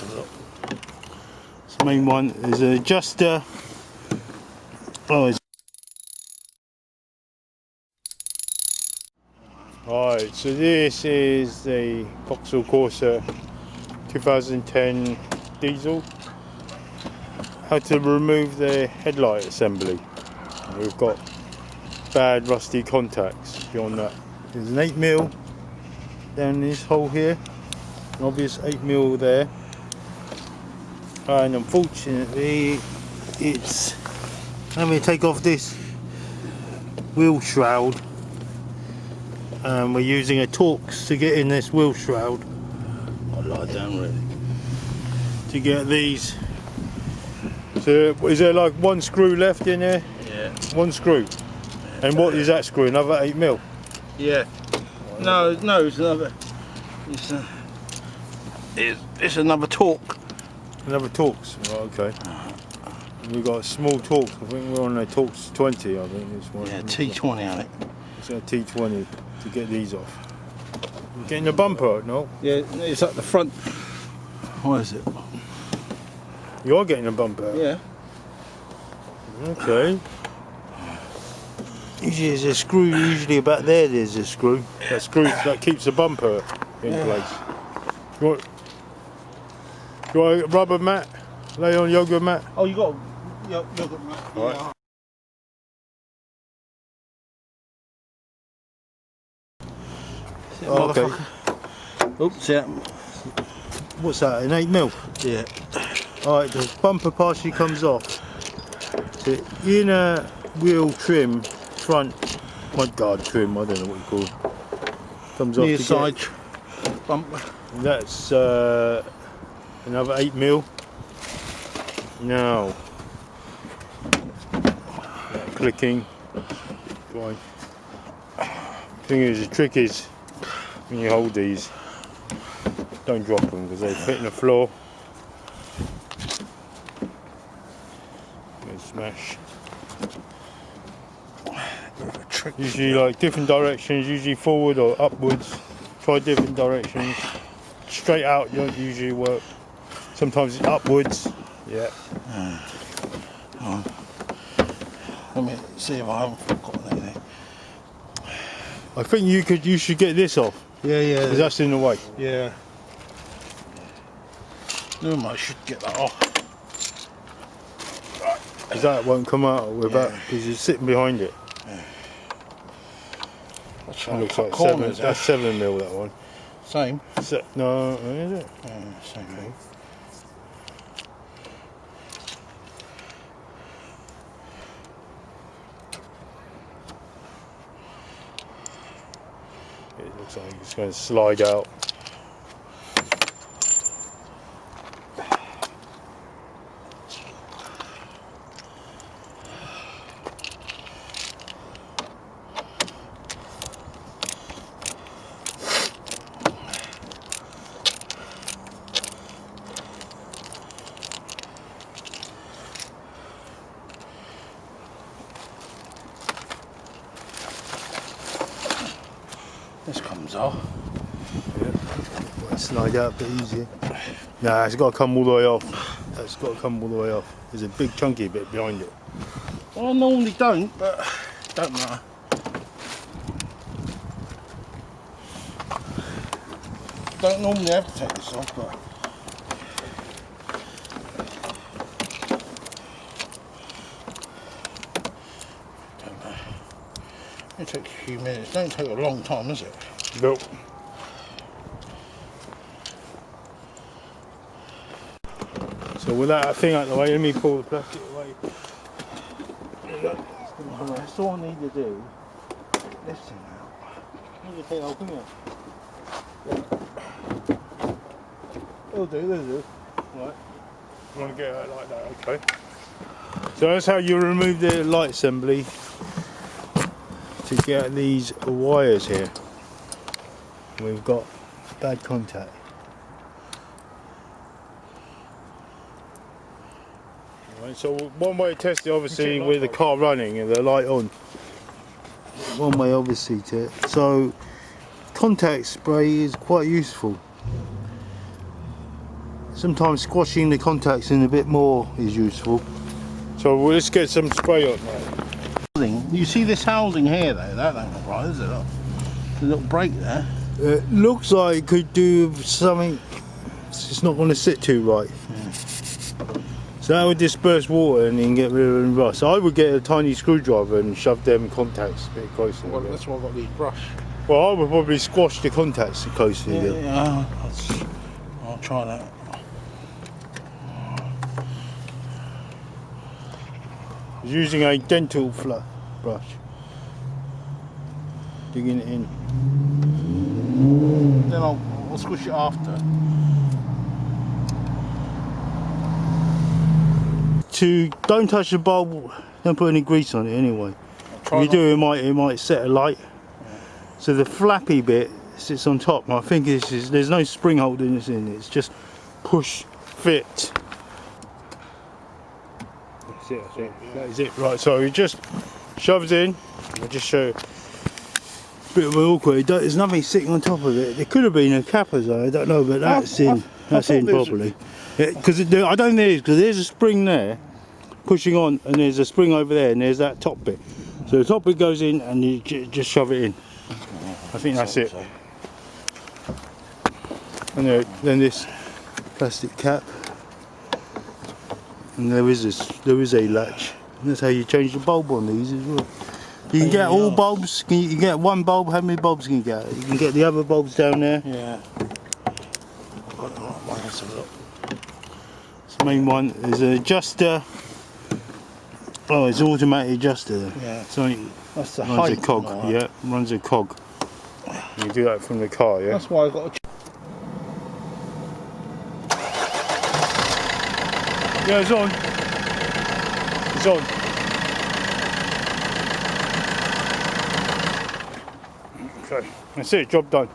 have a look. This main one is an adjuster. Oh, it's Alright, so this is the Vauxhall Corsa 2010 diesel. How to remove the headlight assembly. We've got bad rusty contacts beyond that. There's an 8mm down this hole here, an obvious 8mm there, and unfortunately it's, let me take off this wheel shroud, and we're using a Torx to get in this wheel shroud. I'll lie down really. To get these. So is there like one screw left in there? Yeah. One screw. Yeah. And what is that screw? Another 8mm? Yeah. No, it's another. It's another Torx. Another Torx. Oh, okay. We've got a small Torx. I think we're on a Torx 20. I think this one. Yeah, T20 on it. It's a T20 to get these off. You're getting the bumper, no? Yeah, it's at the front. What is it? You are getting a bumper. Yeah. Okay. Usually there's a screw, usually about there's a screw. That screw that keeps the bumper in place. You want a rubber mat? Lay on yoga mat? Oh, you got a yoga mat? All right. Oh, okay. Oops, yeah. What's that, an 8mm? Yeah. Alright, the bumper partially comes off. The inner wheel trim, front guard trim, I don't know what you call it, comes off. Near side bumper. That's another 8mm. Now, clicking. Right. Thing is, the trick is when you hold these, don't drop them because they fit in the floor. Smash. Usually like different directions, usually forward or upwards. Try different directions. Straight out don't usually work. Sometimes it's upwards. Yeah. Let me see if I haven't got anything. I think you should get this off. Yeah. Because that's in the way. Yeah. No, I should get that off. Because that won't come out without, because you're sitting behind it. Yeah. That looks like corners, that's 7mm, that one. Same? No, is it? Yeah, same thing. It looks like it's going to slide out. This comes off. Yeah. Slide out a bit easier. Nah, it's got to come all the way off. That's got to come all the way off. There's a big chunky bit behind it. Well, I normally don't, but don't matter. Don't normally have to take this off, but don't matter. It takes a few minutes. Don't take a long time, does it? Nope. So with that thing out of the way, let me pull the plastic away. That's all I need to do. Get this thing out. Let me take it open here. It'll do. Right. You want to get it like that, okay. So that's how you remove the light assembly to get these wires here. We've got bad contact. Right, so one way to test it, obviously, with the car running and the light on. One way, obviously, to so contact spray is quite useful. sometimes squashing the contacts in a bit more is useful. So well, let's get some spray on there. You see this housing here though, that don't look right, is it? Look. There's a little break there. It looks like it could do something, it's not going to sit too right. Yeah. So that would disperse water and then get rid of the rust. I would get a tiny screwdriver and shove them contacts a bit closer. Well, that's why I've got these brush. Well, I would probably squash the contacts closer together. Yeah, I'll try that. I was using a dental brush. Digging it in. Then I'll squish it after. Don't touch the bulb, don't put any grease on it anyway. If you do, it might set alight. Yeah. So the flappy bit sits on top. I think there's no spring holding this in, it's just push fit. That's it, I think. That is it. Right, so it just shoves in. I'll just show you. Bit of awkward. There's nothing sitting on top of it. There could have been a capper though, I don't know, but that's in properly. Because I don't think it is, because there's a spring there pushing on, and there's a spring over there, and there's that top bit. So the top bit goes in, and you just shove it in. I think that's it. And then this plastic cap, and there is a latch. And that's how you change the bulb on these as well. You can get all bulbs. You can get one bulb. How many bulbs can you get? You can get the other bulbs down there. Yeah. I've got the right one. Let's have a look. It's the main one. There's an adjuster. Oh, it's an automatic adjuster. Yeah. So that's the runs height. a cog. Right. Yeah, runs a cog. You do that from the car. Yeah. That's why I got. Yeah, it's on. It's on. Okay, that's it. Job done.